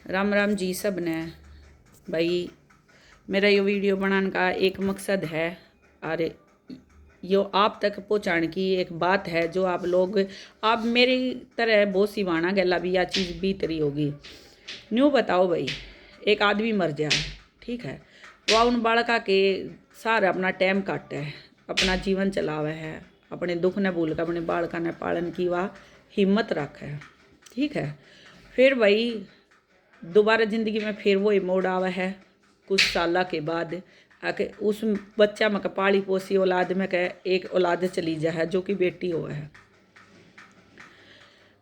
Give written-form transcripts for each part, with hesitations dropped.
राम राम जी सब ने। भाई मेरा ये वीडियो बनाने का एक मकसद है और यो आप तक पहुँचाने की एक बात है जो आप लोग आप मेरी तरह बहुत सी वाणा गला भी या चीज़ बीत रही होगी। न्यू बताओ भाई, एक आदमी मर जाए, ठीक है, वह उन बालका के सारे अपना टाइम काटे है, अपना जीवन चलावे है, अपने दुख ने भूल कर अपने बालका ने पालन की वह हिम्मत रखे है, ठीक है। फिर भाई दोबारा ज़िंदगी में फिर वही मोड़ आवा है कुछ साल के बाद आके उस बच्चा में पाली पोसी औलाद में कह एक औलाद चली जा है जो कि बेटी हो है।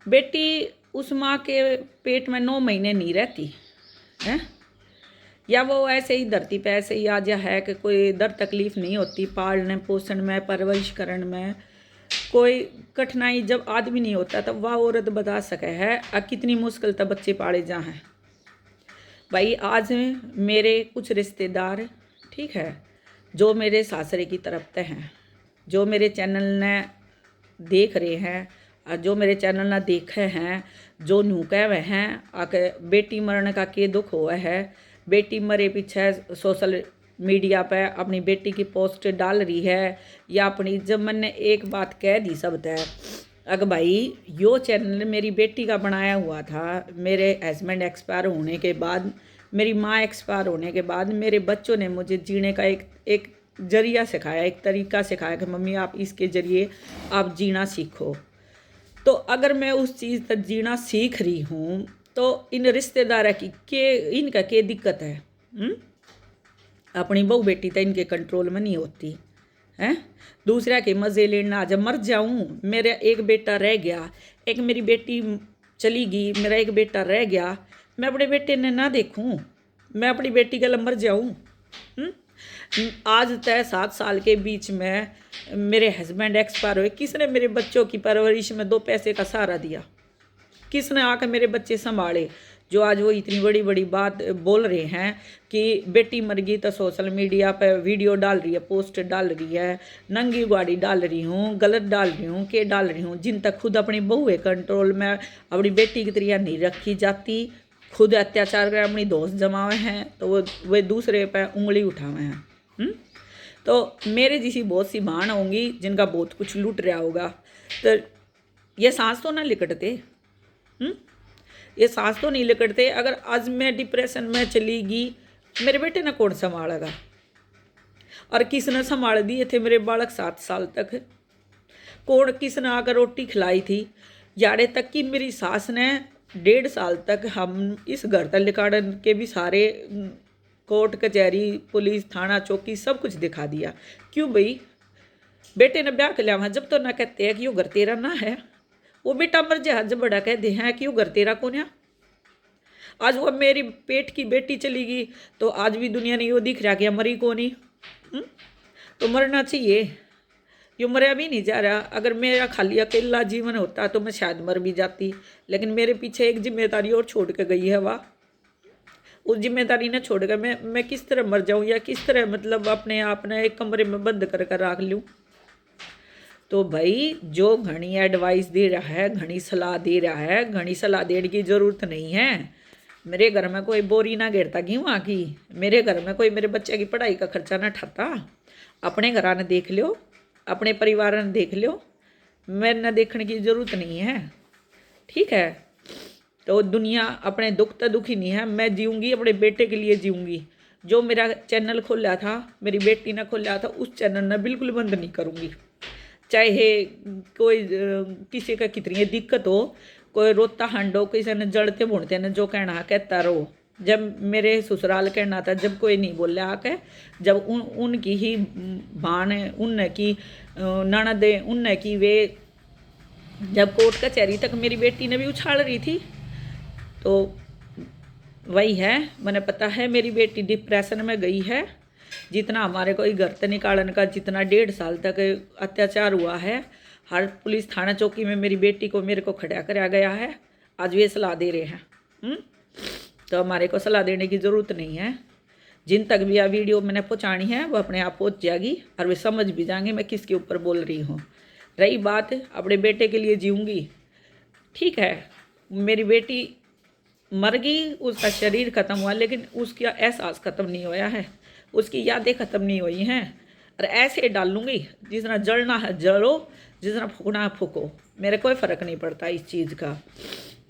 बेटी उस माँ के पेट में 9 महीने नहीं रहती है, या वो ऐसे ही धरती पे ऐसे ही आ जा है कि कोई दर्द तकलीफ नहीं होती पालने पोषण में परवरिश करण में कोई कठिनाई जब आदमी नहीं होता तब वह औरत बता सके है कितनी मुश्किल तब बच्चे पाले जा हैं। भाई आज मेरे कुछ रिश्तेदार, ठीक है, जो मेरे सासरे की तरफ से हैं, जो मेरे चैनल ने देख रहे हैं और जो मेरे चैनल ने देखे हैं, जो न्यू कह हुए हैं आके बेटी मरने का के दुख हुआ है, बेटी मरे पीछे सोशल मीडिया पे अपनी बेटी की पोस्ट डाल रही है या अपनी जब मैंने एक बात कह दी सब तय अगर भाई यो चैनल मेरी बेटी का बनाया हुआ था, मेरे हस्बैंड एक्सपायर होने के बाद, मेरी माँ एक्सपायर होने के बाद मेरे बच्चों ने मुझे जीने का एक जरिया सिखाया, एक तरीका सिखाया कि मम्मी आप इसके ज़रिए आप जीना सीखो। तो अगर मैं उस चीज़ तक जीना सीख रही हूँ तो इन रिश्तेदार की के इनका क्या दिक्कत है? अपनी बहू बेटी तो इनके कंट्रोल में नहीं होती हैं, दूसरा के मज़े लेना। जब मर जाऊँ, मेरा एक बेटा रह गया, एक मेरी बेटी चली गई, मेरा एक बेटा रह गया, मैं अपने बेटे ने ना देखूँ, मैं अपनी बेटी के लिए मर जाऊँ? आज तय 7 साल के बीच में मेरे हस्बैंड एक्सपायर हुए, किसने मेरे बच्चों की परवरिश में 2 पैसे का सहारा दिया? किसने आकर मेरे बच्चे संभाले? जो आज वो इतनी बड़ी बड़ी बात बोल रहे हैं कि बेटी मर गई तो सोशल मीडिया पर वीडियो डाल रही है, पोस्ट डाल रही है, नंगी गाड़ी डाल रही हूँ, गलत डाल रही हूँ, के डाल रही हूँ, जिन तक खुद अपनी बहू है कंट्रोल में अपनी बेटी की तरह नहीं रखी जाती, खुद अत्याचार कर अपनी दोस्त जमावे हैं तो वो दूसरे पर उंगली उठावे हैं। तो मेरे जैसी बहुत सी बहन होंगी जिनका बहुत कुछ लूट रहा होगा, तो ये सांस तो ना लिकटते, ये सांस तो नहीं लिकटते। अगर आज मैं डिप्रेशन में चली गई, मेरे बेटे ने कौन संभालेगा? और किसने संभाल दिए थे मेरे बालक 7 साल तक? कौन किसने आकर रोटी खिलाई थी? यारे तक कि मेरी सास ने 1.5 साल तक हम इस घर तक लिकाड़न के भी सारे कोर्ट कचहरी पुलिस थाना चौकी सब कुछ दिखा दिया। क्यों भाई? बेटे ने ब्याह कर लिया जब तो ना कहते हैं कि यो घर तेरा ना है, वो बेटा मर जाए जब बड़ा कह दे हैं कि यो घर तेरा कौन है। आज वो मेरी पेट की बेटी चली गई तो आज भी दुनिया ने यो दिख रहा कि मरी कौन ही। तो मरना चाहिए, यो मरा भी नहीं जा रहा। अगर मेरा खाली अकेला जीवन होता तो मैं शायद मर भी जाती, लेकिन मेरे पीछे एक जिम्मेदारी और छोड़ के गई है वाह। उस जिम्मेदारी ने छोड़ कर मैं किस तरह मर जाऊँ या किस तरह मतलब अपने आप ने एक कमरे में बंद कर रख लूँ? तो भाई जो घनी एडवाइस दे रहा है, घनी सलाह दे रहा है, घनी सलाह देने की ज़रूरत नहीं है। मेरे घर में कोई बोरी ना गिरता क्यों आकी, मेरे घर में कोई मेरे बच्चे की पढ़ाई का खर्चा ना ठाता। अपने घर ने देख लो, अपने परिवार ने देख लो, मेरे ने देखने की ज़रूरत नहीं है, ठीक है। तो दुनिया अपने दुख तो दुखी नहीं है, मैं जीऊँगी अपने बेटे के लिए जीऊँगी। जो मेरा चैनल खोला था, मेरी बेटी ने खोला था, उस चैनल ने बिल्कुल बंद नहीं करूँगी। चाहे कोई किसी का कितनी दिक्कत हो, कोई रोता हंडो, किसी ने जड़ते भूनते ने जो कहना कहता रहो। जब मेरे ससुराल कहना था, जब कोई नहीं बोला आके, जब उनकी ही भान उनने की ननद उनने की वे जब कोर्ट कचहरी तक मेरी बेटी ने भी उछाल रही थी, तो वही है, मैंने पता है मेरी बेटी डिप्रेशन में गई है। जितना हमारे कोई घर से निकालन का जितना 1.5 साल तक अत्याचार हुआ है, हर पुलिस थाना चौकी में मेरी बेटी को मेरे को खड़ा कराया गया है। आज वे सलाह दे रहे हैं, तो हमारे को सलाह देने की ज़रूरत नहीं है। जिन तक भी यह वीडियो मैंने पहुँचानी है वो अपने आप पहुँच जाएगी और वे समझ भी जाएंगे मैं किसके ऊपर बोल रही हूँ। रही बात अपने बेटे के लिए जीऊँगी, ठीक है, मेरी बेटी मर गई, उसका शरीर ख़त्म हुआ, लेकिन उसका एहसास ख़त्म नहीं होया है, उसकी यादें ख़त्म नहीं हुई हैं। और ऐसे डालूँगी, जिस तरह जलना है जलो, जिस तरह फूकना है फूको, मेरे कोई फ़र्क नहीं पड़ता इस चीज़ का।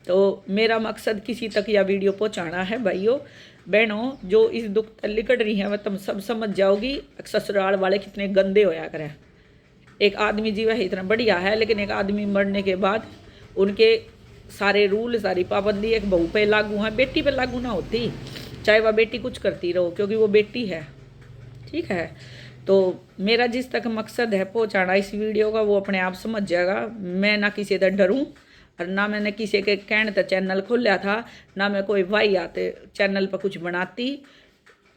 तो मेरा मकसद किसी तक यह वीडियो पहुंचाना है भाइयों बहनों, जो इस दुख तक कट रही हैं वह तुम सब समझ जाओगी ससुराल वाले कितने गंदे होया करें। एक आदमी जीवा है इतना बढ़िया है, लेकिन एक आदमी मरने के बाद उनके सारे रूल सारी पाबंदी एक बहू पे लागू है, बेटी पे लागू ना होती, चाहे वह बेटी कुछ करती रहो, क्योंकि वो बेटी है। ठीक है, तो मेरा जिस तक मकसद है पहुंचाना इस वीडियो का, वो अपने आप समझ जाएगा। मैं ना किसी से डरूं, और ना मैंने किसी के कहने तक चैनल खोला था, ना मैं कोई भाई आते चैनल पर कुछ बनाती।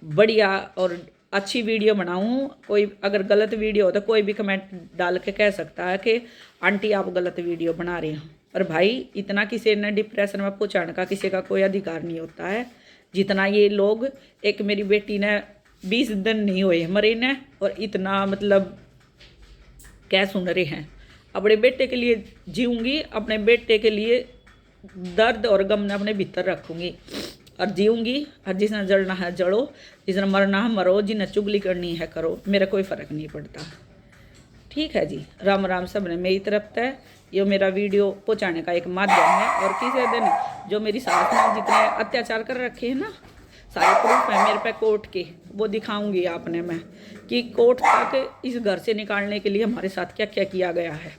बढ़िया और अच्छी वीडियो बनाऊं, कोई अगर गलत वीडियो हो तो कोई भी कमेंट डाल के कह सकता है कि आंटी आप गलत वीडियो बना रही हो। पर भाई इतना किसी ने डिप्रेशन में पहुंचाने का किसी का कोई अधिकार नहीं होता है जितना ये लोग। एक मेरी बेटी ने 20 दिन नहीं हुए मरे ने, और इतना मतलब क्या सुन रहे हैं। अपने बेटे के लिए जीऊँगी, अपने बेटे के लिए दर्द और गम ने अपने भीतर रखूँगी और जीऊँगी। और जिसने जलना है जलो, जिसने मरना है मरो, जिन्हें चुगली करनी है करो, मेरा कोई फ़र्क नहीं पड़ता। ठीक है जी, राम राम सब ने मेरी तरफ से। ये मेरा वीडियो पहुँचाने का एक माध्यम है। और किसी दिन जो मेरी सास ने जितने अत्याचार कर रखे हैं ना, सारे प्रूफ है मेरे पे कोर्ट के, वो दिखाऊंगी आपने मैं कि कोर्ट तक इस घर से निकालने के लिए हमारे साथ क्या क्या किया गया है।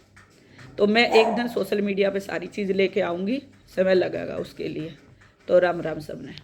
तो मैं एक दिन सोशल मीडिया पे सारी चीज़ लेके आऊँगी, समय लगेगा उसके लिए। तो राम राम सब ने।